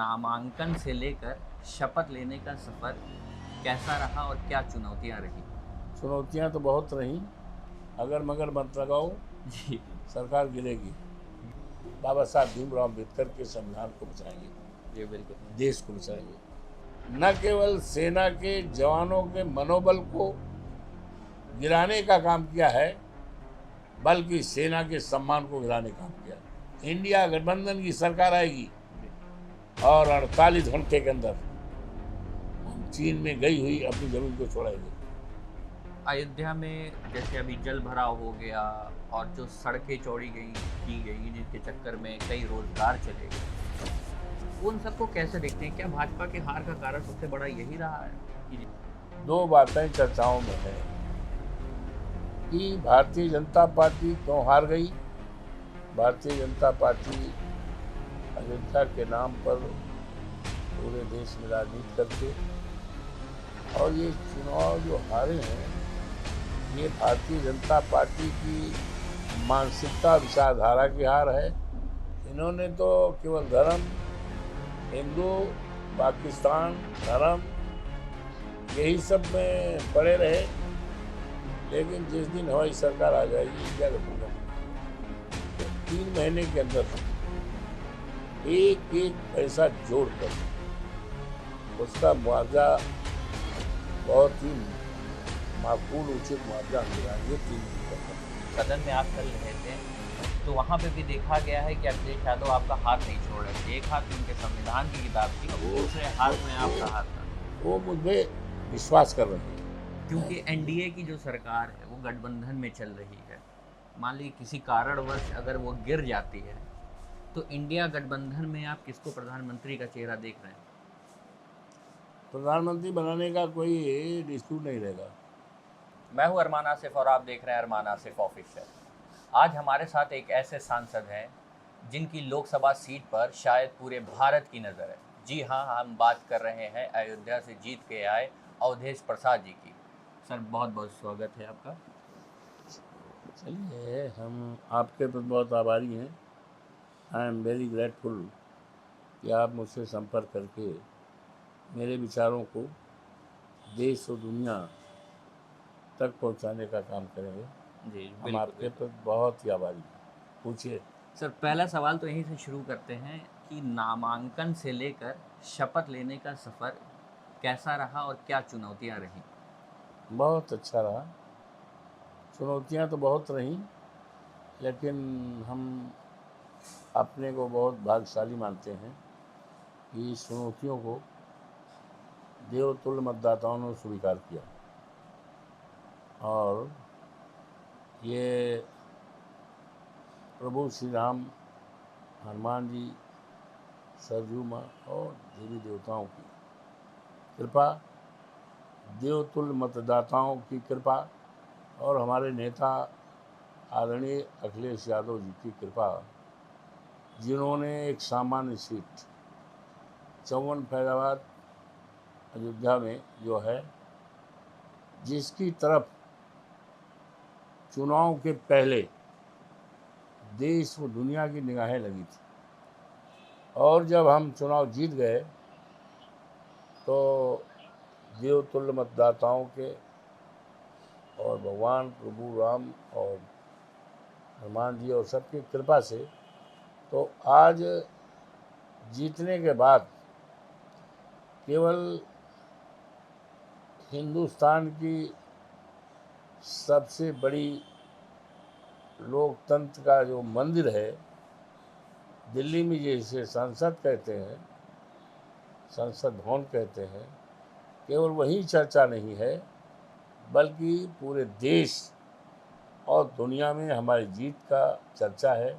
नामांकन से लेकर शपथ लेने का सफर कैसा रहा और क्या चुनौतियां रही? चुनौतियां तो बहुत रहीं। अगर मगर मत लगाओ, जी। सरकार गिरेगी। बाबा साहब भीमराव अम्बेडकर के संविधान को बचाएंगे, जी बिल्कुल। देश को बचाएंगे। न केवल सेना के जवानों के मनोबल को गिराने का काम किया है, बल्कि सेना के सम्मान को गिराने का काम किया। इंडिया गठबंधन की सरकार आएगी और 48 घंटे के अंदर हम चीन में गई हुई अपनी जमीन को छोड़ाएंगे। अयोध्या में जैसे अभी जल भराव हो गया और जो सड़कें चौड़ी की गई जिसके चक्कर में कई रोजगार चले गए, उन सबको कैसे देखते हैं? क्या भाजपा के हार का कारण सबसे बड़ा यही रहा है कि दो बातें चर्चाओं में है कि भारतीय जनता पार्टी क्यों हार गई। भारतीय जनता पार्टी अयोध्या के नाम पर पूरे देश में राजनीति करके, और ये चुनाव जो हारे हैं, ये भारतीय जनता पार्टी की मानसिकता विचारधारा की हार है। इन्होंने तो केवल धर्म, हिंदू, पाकिस्तान, धर्म, यही सब में पड़े रहे। लेकिन जिस दिन हमारी सरकार आ जाएगी इंडिया गठबंधन, तो 3 महीने के अंदर एक एक पैसा जोड़कर उसका मुआवजा, बहुत ही माकूल उचित मुआवजा दिलाएंगे 3 महीने के अंदर। सदन में आप चल रहे थे तो वहाँ पे भी देखा गया है कि अखिलेश यादव आपका हाथ नहीं छोड़ रहे थे। एक हाथ में उनके संविधान की किताब थी, दूसरे हाथ में आपका हाथ था। वो मुझ में विश्वास कर रहे हैं। क्योंकि एनडीए की जो सरकार है वो गठबंधन में चल रही है। मान लीजिए किसी कारणवश अगर वो गिर जाती है तो इंडिया गठबंधन में आप किसको प्रधानमंत्री का चेहरा देख रहे हैं? प्रधानमंत्री बनाने का कोई डिस्प्यूट नहीं रहेगा। मैं हूं अरमान आसिफ और आप देख रहे हैं अरमान आसिफ ऑफिशियल। आज हमारे साथ एक ऐसे सांसद हैं जिनकी लोकसभा सीट पर शायद पूरे भारत की नज़र है। जी हाँ, हम बात कर रहे हैं अयोध्या से जीत के आए अवधेश प्रसाद जी की। सर बहुत बहुत स्वागत है आपका। चलिए, हम आपके प्रति बहुत आभारी हैं। आई एम वेरी ग्रेटफुल कि आप मुझसे संपर्क करके मेरे विचारों को देश और दुनिया तक पहुंचाने का काम करेंगे। जी हम बिल्कुल आपके बिल्कुल। प्रति बहुत ही आभारी हैं। पूछिए। सर पहला सवाल तो यहीं से शुरू करते हैं कि नामांकन से लेकर शपथ लेने का सफ़र कैसा रहा और क्या चुनौतियां रहीं? बहुत अच्छा रहा। चुनौतियां तो बहुत रहीं, लेकिन हम अपने को बहुत भाग्यशाली मानते हैं कि इस चुनौतियों को देवतुल्य मतदाताओं ने स्वीकार किया, और ये प्रभु श्री राम, हनुमान जी, सरजू माँ और देवी देवताओं की कृपा, देवतुल्य मतदाताओं की कृपा और हमारे नेता आदरणीय अखिलेश यादव जी की कृपा, जिन्होंने एक सामान्य सीट 54 फैजाबाद अयोध्या में जो है, जिसकी तरफ चुनाव के पहले देश व दुनिया की निगाहें लगी थी, और जब हम चुनाव जीत गए तो देवतुल्य मतदाताओं के और भगवान प्रभु राम और हनुमान जी और सबकी कृपा से, तो आज जीतने के बाद केवल हिंदुस्तान की सबसे बड़ी लोकतंत्र का जो मंदिर है दिल्ली में, जिसे संसद कहते हैं, संसद भवन कहते हैं, केवल वही चर्चा नहीं है, बल्कि पूरे देश और दुनिया में हमारी जीत का चर्चा है।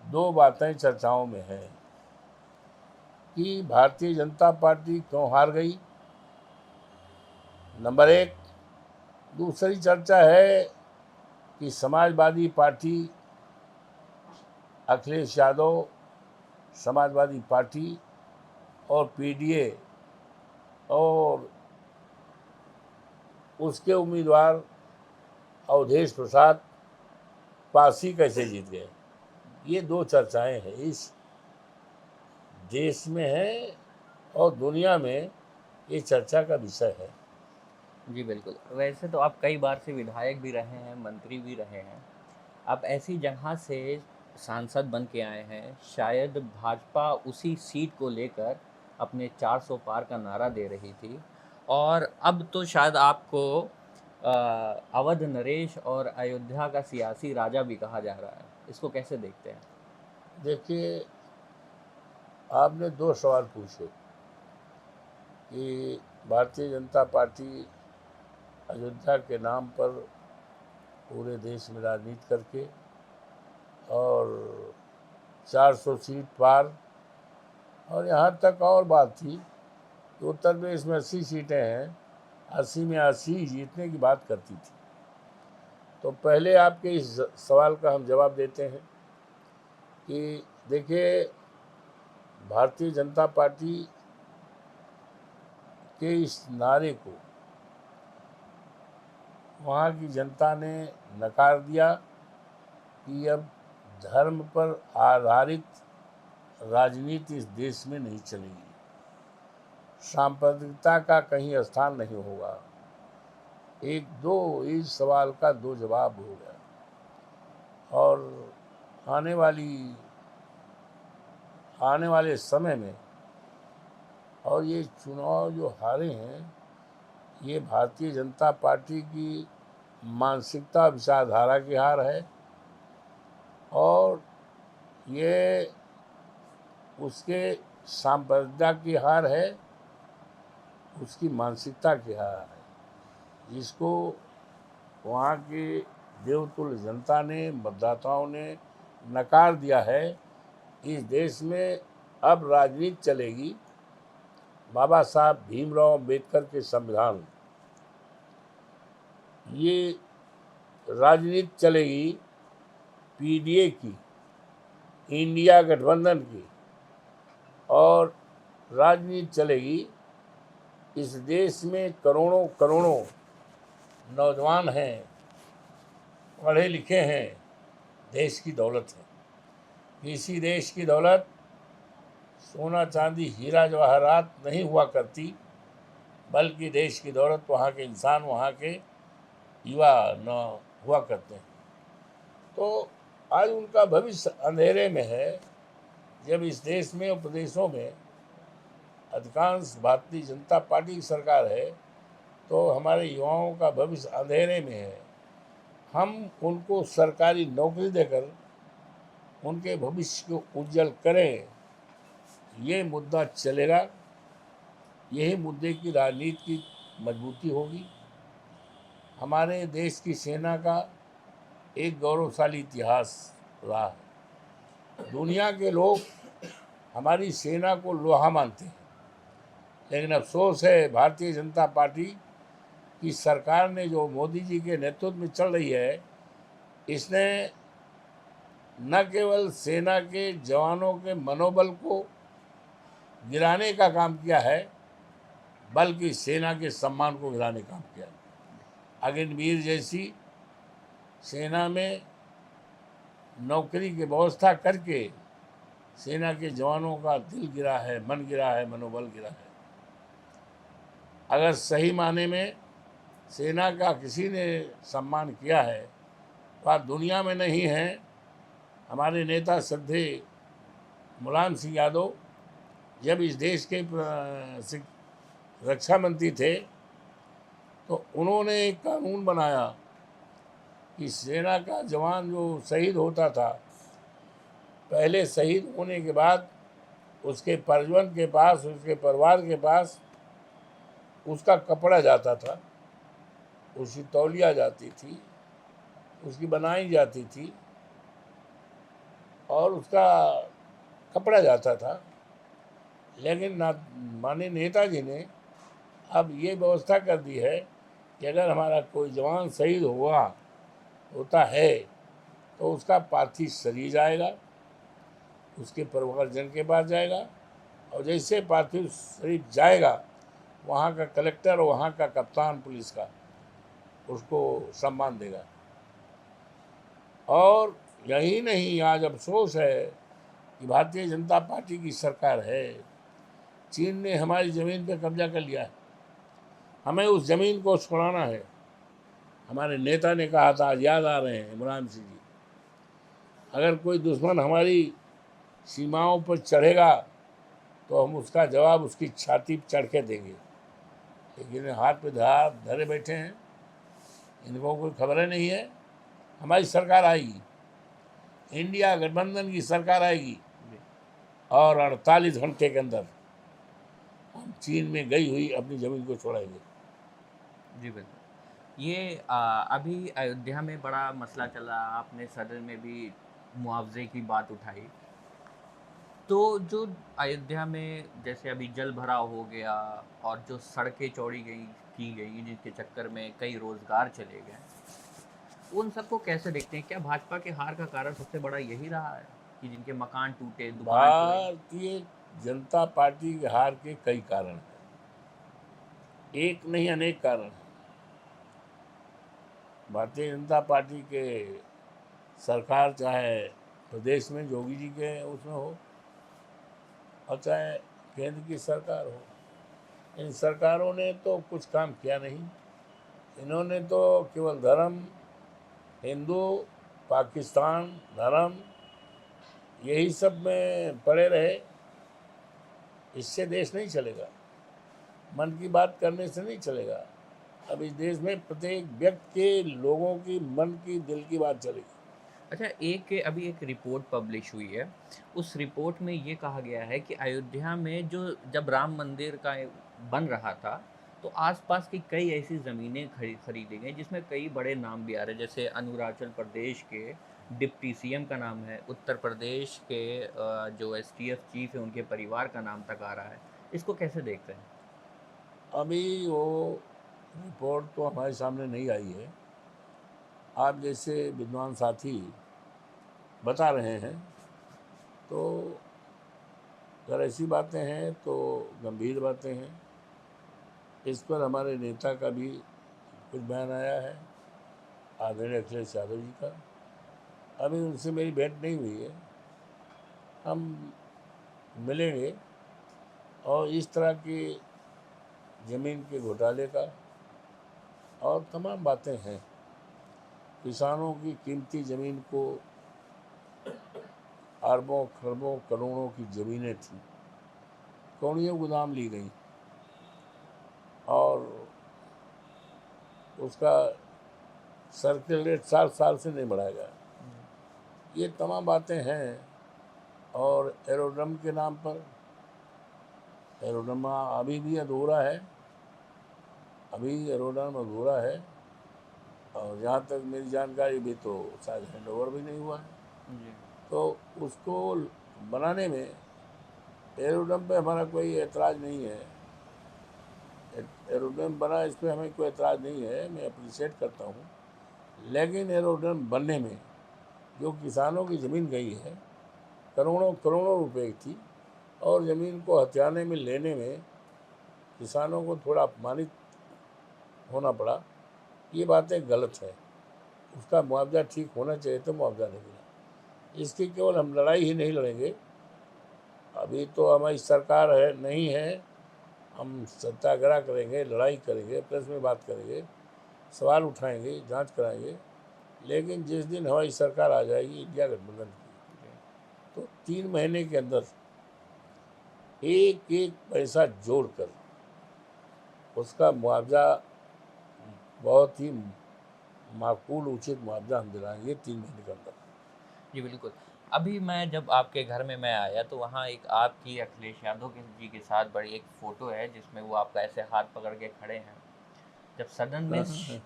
दो बातें चर्चाओं में है कि भारतीय जनता पार्टी क्यों हार गई, नंबर 1। दूसरी चर्चा है कि समाजवादी पार्टी, अखिलेश यादव, समाजवादी पार्टी और पीडीए और उसके उम्मीदवार अवधेश प्रसाद पासी कैसे जीत गए। ये दो चर्चाएं हैं। इस देश में है और दुनिया में ये चर्चा का विषय है। जी बिल्कुल। वैसे तो आप कई बार से विधायक भी रहे हैं, मंत्री भी रहे हैं। आप ऐसी जगह से सांसद बन के आए हैं, शायद भाजपा उसी सीट को लेकर अपने 400 पार का नारा दे रही थी, और अब तो शायद आपको अवध नरेश और अयोध्या का सियासी राजा भी कहा जा रहा है। इसको कैसे देखते हैं? देखिए, आपने दो सवाल पूछे कि भारतीय जनता पार्टी अयोध्या के नाम पर पूरे देश में राजनीति करके और 400 सीट पार, और यहाँ तक और बात थी कि उत्तर प्रदेश में 80 सीटें हैं, 80 में 80 जीतने की बात करती थी। तो पहले आपके इस सवाल का हम जवाब देते हैं कि देखिए, भारतीय जनता पार्टी के इस नारे को वहाँ की जनता ने नकार दिया कि अब धर्म पर आधारित राजनीति इस देश में नहीं चलेगी, सांप्रदायिकता का कहीं स्थान नहीं होगा। इस सवाल का दो जवाब हो गया। और आने वाले समय में, और ये चुनाव जो हारे हैं, ये भारतीय जनता पार्टी की मानसिकता विचारधारा की हार है, और ये उसके सांप्रदायिकता की हार है, उसकी मानसिकता की हार है, जिसको वहाँ के देवतुल्य जनता ने, मतदाताओं ने नकार दिया है। इस देश में अब राजनीति चलेगी बाबा साहब भीमराव अम्बेडकर के संविधान, ये राजनीति चलेगी पीडीए की, इंडिया गठबंधन की, और राजनीति चलेगी इस देश में करोड़ों करोड़ों नौजवान हैं, पढ़े लिखे हैं, देश की दौलत है। इसी देश की दौलत सोना चांदी हीरा जवाहरात नहीं हुआ करती, बल्कि देश की दौलत वहाँ के इंसान, वहाँ के युवा न हुआ करते हैं। तो आज उनका भविष्य अंधेरे में है। जब इस देश में और प्रदेशों में अधिकांश भारतीय जनता पार्टी की सरकार है, तो हमारे युवाओं का भविष्य अंधेरे में है। हम उनको सरकारी नौकरी देकर उनके भविष्य को उज्जवल करें, ये मुद्दा चलेगा। यही मुद्दे की राजनीति की मजबूती होगी। हमारे देश की सेना का एक गौरवशाली इतिहास रहा है। दुनिया के लोग हमारी सेना को लोहा मानते हैं, लेकिन अफसोस है भारतीय जनता पार्टी की सरकार ने, जो मोदी जी के नेतृत्व में चल रही है, इसने न केवल सेना के जवानों के मनोबल को गिराने का काम किया है, बल्कि सेना के सम्मान को गिराने का काम किया। अग्निवीर जैसी सेना में नौकरी की व्यवस्था करके सेना के जवानों का दिल गिरा है, मन गिरा है, मनोबल गिरा है। अगर सही माने में सेना का किसी ने सम्मान किया है, तो आज दुनिया में नहीं है। हमारे नेता श्रद्धेय मुलायम सिंह यादव जब इस देश के रक्षा मंत्री थे, तो उन्होंने एक कानून बनाया कि सेना का जवान जो शहीद होता था, पहले शहीद होने के बाद उसके परिजन के पास, उसके परिवार के पास उसका कपड़ा जाता था, उसकी तौलिया जाती थी, उसकी बनाई जाती थी और उसका कपड़ा जाता था। लेकिन माननीय नेताजी ने अब ये व्यवस्था कर दी है कि अगर हमारा कोई जवान शहीद होता है, तो उसका पार्थिव शरीर जाएगा, उसके परिवारजन के पास जाएगा, और जैसे पार्थिव शरीर जाएगा, वहाँ का कलेक्टर और वहाँ का कप्तान पुलिस का उसको सम्मान देगा। और यही नहीं, आज अफसोस है कि भारतीय जनता पार्टी की सरकार है। चीन ने हमारी ज़मीन पर कब्जा कर लिया है, हमें उस ज़मीन को छुड़ाना है। हमारे नेता ने कहा था, आज याद आ रहे हैं इमरान सिंह जी, अगर कोई दुश्मन हमारी सीमाओं पर चढ़ेगा तो हम उसका जवाब उसकी छाती पर चढ़ के देंगे। लेकिन हाथ पे हाथ धरे बैठे हैं, इनको कोई खबर नहीं है। हमारी सरकार आएगी, इंडिया गठबंधन की सरकार आएगी और 48 घंटे के अंदर हम चीन में गई हुई अपनी ज़मीन को छोड़ाएंगे। जी बिल्कुल। ये अभी अयोध्या में बड़ा मसला चला, आपने सदन में भी मुआवजे की बात उठाई। तो जो अयोध्या में जैसे अभी जल भराव हो गया और जो सड़कें चौड़ी गई की गई जिसके चक्कर में कई रोजगार चले गए, उन सबको कैसे देखते हैं? क्या भाजपा के हार का कारण सबसे बड़ा यही रहा है कि जिनके मकान टूटे, दुकान टूटे? भारतीय जनता पार्टी के हार के कई कारण हैं, एक नहीं अनेक कारण हैं। भारतीय जनता पार्टी के सरकार चाहे प्रदेश में योगी जी के उसमें हो और चाहे केंद्र की सरकार हो, इन सरकारों ने तो कुछ काम किया नहीं। इन्होंने तो केवल धर्म, हिंदू, पाकिस्तान, धर्म, यही सब में पड़े रहे। इससे देश नहीं चलेगा, मन की बात करने से नहीं चलेगा। अब इस देश में प्रत्येक व्यक्ति के लोगों की मन की दिल की बात चलेगी। अच्छा, अभी एक रिपोर्ट पब्लिश हुई है। उस रिपोर्ट में ये कहा गया है कि अयोध्या में जब राम मंदिर का बन रहा था तो आसपास की कई ऐसी ज़मीनें खरीदी गई जिसमें कई बड़े नाम भी आ रहे हैं, जैसे अरुणाचल प्रदेश के डिप्टी सीएम का नाम है, उत्तर प्रदेश के जो एसटीएफ चीफ है उनके परिवार का नाम तक आ रहा है। इसको कैसे देखते हैं? अभी वो रिपोर्ट तो हमारे सामने नहीं आई है। आप जैसे विद्वान साथी बता रहे हैं, तो अगर ऐसी बातें हैं तो गंभीर बातें हैं। इस पर हमारे नेता का भी कुछ बयान आया है, आदरणीय अखिलेश यादव जी का। अभी उनसे मेरी भेंट नहीं हुई है, हम मिलेंगे और इस तरह के ज़मीन के घोटाले का और तमाम बातें हैं। किसानों की कीमती ज़मीन को, अरबों खरबों करोड़ों की ज़मीनें थीं, कौड़ियों गोदाम ली गई और उसका सर्किल रेट 7 साल से नहीं बढ़ाया गया। ये तमाम बातें हैं। और एरोड्रम के नाम पर, एरोड्रम अभी भी अधूरा है, अभी एरोड्रम अधूरा है और जहाँ तक मेरी जानकारी भी तो शायद हैंड ओवर भी नहीं हुआ है। जी। तो उसको बनाने में एरोड्रम पे हमारा कोई एतराज़ नहीं है। एरोड्रम बना, इस पर हमें कोई एतराज़ नहीं है, मैं अप्रिशिएट करता हूँ। लेकिन एरोड्रम बनने में जो किसानों की ज़मीन गई है, करोड़ों करोड़ों रुपए की थी, और ज़मीन को हथियाने में लेने में किसानों को थोड़ा अपमानित होना पड़ा, ये बातें गलत है। उसका मुआवजा ठीक होना चाहिए, तो मुआवजा नहीं मिला। इसकी केवल हम लड़ाई ही नहीं लड़ेंगे, अभी तो हमारी सरकार है नहीं है, हम सत्याग्रह करेंगे, लड़ाई करेंगे, प्रेस में बात करेंगे, सवाल उठाएंगे, जांच कराएंगे। लेकिन जिस दिन हमारी सरकार आ जाएगी इंडिया गठबंधन की, तो 3 महीने के अंदर एक एक पैसा जोड़कर उसका मुआवजा, बहुत ही माकूल उचित मुआवजा हम दिलाएंगे 3 महीने के अंदर। जी बिल्कुल। अभी मैं जब आपके घर में मैं आया तो वहाँ एक आपकी अखिलेश यादव जी के साथ बड़ी एक फ़ोटो है जिसमें वो आपका ऐसे हाथ पकड़ के खड़े हैं। जब सदन में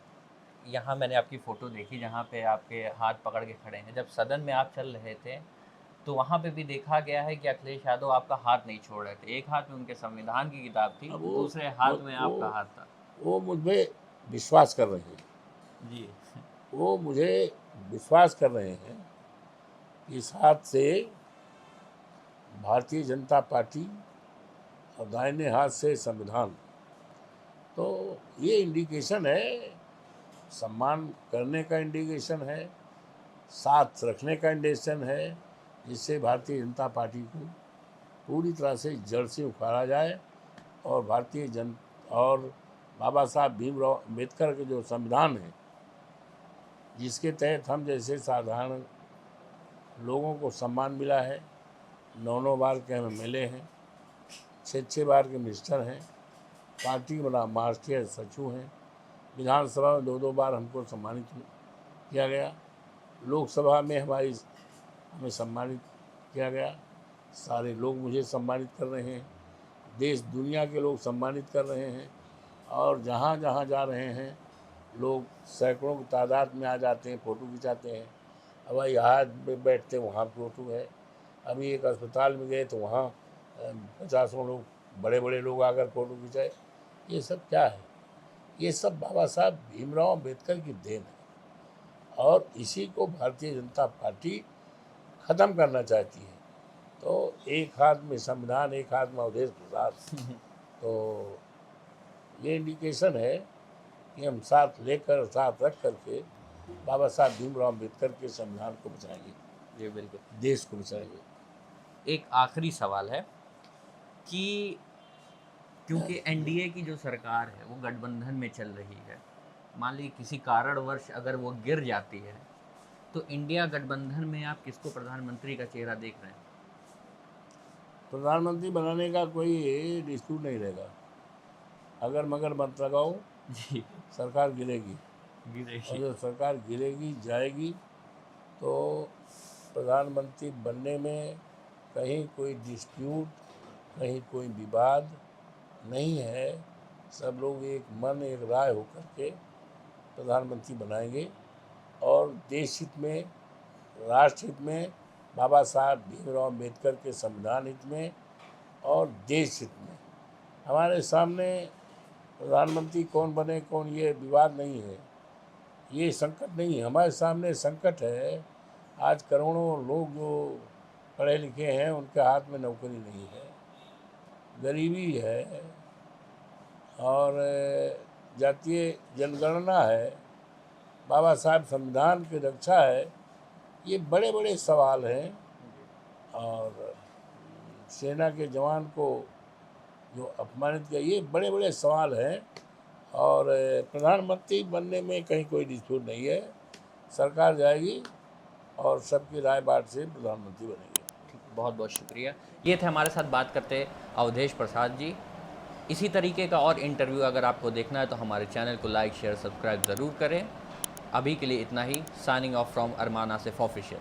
यहाँ मैंने आपकी फ़ोटो देखी जहाँ पे आपके हाथ पकड़ के खड़े हैं। जब सदन में आप चल रहे थे तो वहाँ पे भी देखा गया है कि अखिलेश यादव आपका हाथ नहीं छोड़ रहे थे। एक हाथ में उनके संविधान की किताब थी, अब दूसरे हाथ में आपका हाथ था। वो मुझ में विश्वास कर रहे हैं, जी। वो मुझे विश्वास कर रहे हैं। इस हाथ से भारतीय जनता पार्टी और दाहिने हाथ से संविधान, तो ये इंडिकेशन है, सम्मान करने का इंडिकेशन है, साथ रखने का इंडिकेशन है, जिससे भारतीय जनता पार्टी को पूरी तरह से जड़ से उखाड़ा जाए और और बाबा साहब भीमराव अम्बेडकर के जो संविधान है, जिसके तहत हम जैसे साधारण लोगों को सम्मान मिला है, 9 बार के हम MLA हैं, 6 बार के मिनिस्टर हैं, पार्टी बना राष्ट्रीय सचिव हैं, विधानसभा में 2 बार हमको सम्मानित किया गया, लोकसभा में हमें सम्मानित किया गया, सारे लोग मुझे सम्मानित कर रहे हैं, देश दुनिया के लोग सम्मानित कर रहे हैं और जहाँ जहाँ जा रहे हैं लोग सैकड़ों की तादाद में आ जाते हैं, फ़ोटो खिंचाते हैं। हवाई जहाज में बैठते वहाँ फ़ोटो है। अभी एक अस्पताल में गए तो वहाँ 50 लोग, बड़े बड़े लोग आकर फ़ोटो खिंचाए। ये सब क्या है? ये सब बाबा साहब भीमराव अम्बेडकर की देन है और इसी को भारतीय जनता पार्टी ख़त्म करना चाहती है। तो एक हाथ में संविधान, एक हाथ में अवधेश प्रसाद, तो ये इंडिकेशन है कि हम साथ लेकर, साथ रख करके बाबा साहब भीमराव अम्बेडकर के संविधान को बचाएंगे। जी बिल्कुल। देश को बचाएंगे। एक आखिरी सवाल है कि क्योंकि NDA की जो सरकार है वो गठबंधन में चल रही है, मान लीजिए किसी कारणवश अगर वो गिर जाती है तो इंडिया गठबंधन में आप किसको प्रधानमंत्री का चेहरा देख रहे हैं? प्रधानमंत्री बनाने का कोई डिस्प्यूट नहीं रहेगा। अगर मगर मत लगाओ, जी सरकार गिरेगी और जब सरकार गिरेगी जाएगी तो प्रधानमंत्री बनने में कहीं कोई डिस्प्यूट, कहीं कोई विवाद नहीं है। सब लोग एक मन, एक राय होकर के प्रधानमंत्री बनाएंगे और देश हित में, राष्ट्र हित में, बाबा साहब भीमराव अम्बेडकर के संविधान हित में और देश हित में। हमारे सामने प्रधानमंत्री कौन बने, कौन, ये विवाद नहीं है, ये संकट नहीं है। हमारे सामने संकट है, आज करोड़ों लोग जो पढ़े लिखे हैं उनके हाथ में नौकरी नहीं है, गरीबी है और जातीय जनगणना है, बाबा साहब संविधान की रक्षा है। ये बड़े बड़े सवाल हैं और सेना के जवान को जो अपमानित किया, ये बड़े बड़े सवाल हैं और प्रधानमंत्री बनने में कहीं कोई डिस्प्यूट नहीं है। सरकार जाएगी और सबकी राय बाट से प्रधानमंत्री बनेंगे। बहुत बहुत शुक्रिया। ये थे हमारे साथ बात करते अवधेश प्रसाद जी। इसी तरीके का और इंटरव्यू अगर आपको देखना है तो हमारे चैनल को लाइक, शेयर, सब्सक्राइब ज़रूर करें। अभी के लिए इतना ही। Signing off from Arman Asif official.